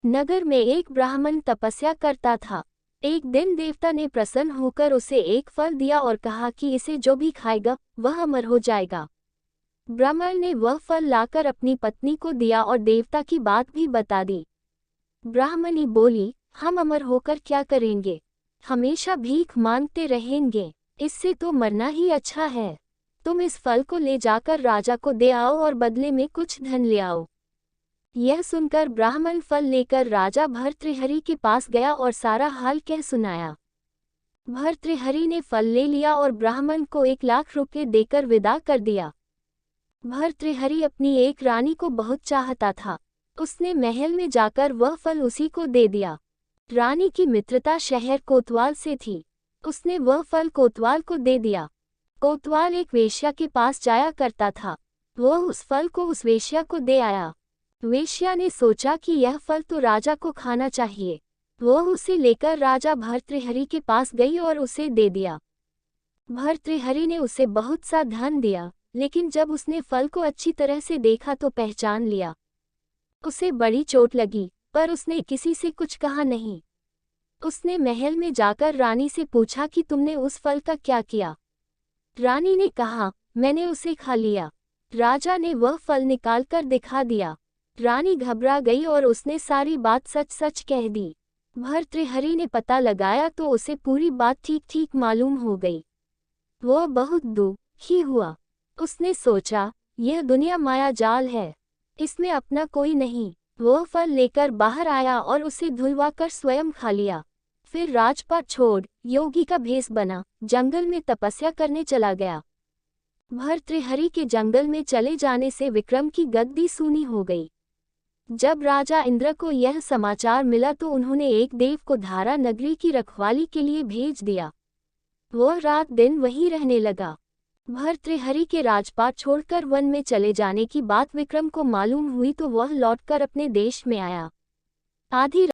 नगर में एक ब्राह्मण तपस्या करता था। एक दिन देवता ने प्रसन्न होकर उसे एक फल दिया और कहा कि इसे जो भी खाएगा वह अमर हो जाएगा। ब्राह्मण ने वह फल लाकर अपनी पत्नी को दिया और देवता की बात भी बता दी। ब्राह्मणी बोली, हम अमर होकर क्या करेंगे? हमेशा भीख मांगते रहेंगे, इससे तो मरना ही अच्छा है। तुम इस फल को ले जाकर राजा को दे आओ और बदले में कुछ धन ले आओ। यह सुनकर ब्राह्मण फल लेकर राजा भर्तृहरि के पास गया और सारा हाल कह सुनाया। भर्तृहरि ने फल ले लिया और ब्राह्मण को 1,00,000 रुपये देकर विदा कर दिया। भर्तृहरि अपनी एक रानी को बहुत चाहता था। उसने महल में जाकर वह फल उसी को दे दिया। रानी की मित्रता शहर कोतवाल से थी। उसने वह फल कोतवाल को दे दिया। कोतवाल एक वेश्या के पास जाया करता था। वह उस फल को उस वेश्या को दे आया। वेश्या ने सोचा कि यह फल तो राजा को खाना चाहिए। वह उसे लेकर राजा भर्तृहरि के पास गई और उसे दे दिया। भर्तृहरि ने उसे बहुत सा धन दिया, लेकिन जब उसने फल को अच्छी तरह से देखा तो पहचान लिया। उसे बड़ी चोट लगी, पर उसने किसी से कुछ कहा नहीं। उसने महल में जाकर रानी से पूछा कि तुमने उस फल का क्या किया? रानी ने कहा, मैंने उसे खा लिया। राजा ने वह फल निकालकर दिखा दिया। रानी घबरा गई और उसने सारी बात सच सच कह दी। भर्तृहरि ने पता लगाया तो उसे पूरी बात ठीक ठीक मालूम हो गई। वह बहुत दुखी हुआ। उसने सोचा, यह दुनिया माया जाल है, इसमें अपना कोई नहीं। वह फल लेकर बाहर आया और उसे धुलवाकर स्वयं खा लिया। फिर राजपाट छोड़ योगी का भेष बना जंगल में तपस्या करने चला गया। भर्तृहरि के जंगल में चले जाने से विक्रम की गद्दी सूनी हो गई। जब राजा इंद्र को यह समाचार मिला तो उन्होंने एक देव को धारा नगरी की रखवाली के लिए भेज दिया। वह रात दिन वहीं रहने लगा। भर्तृहरि के राजपाट छोड़कर वन में चले जाने की बात विक्रम को मालूम हुई तो वह लौटकर अपने देश में आया। आधी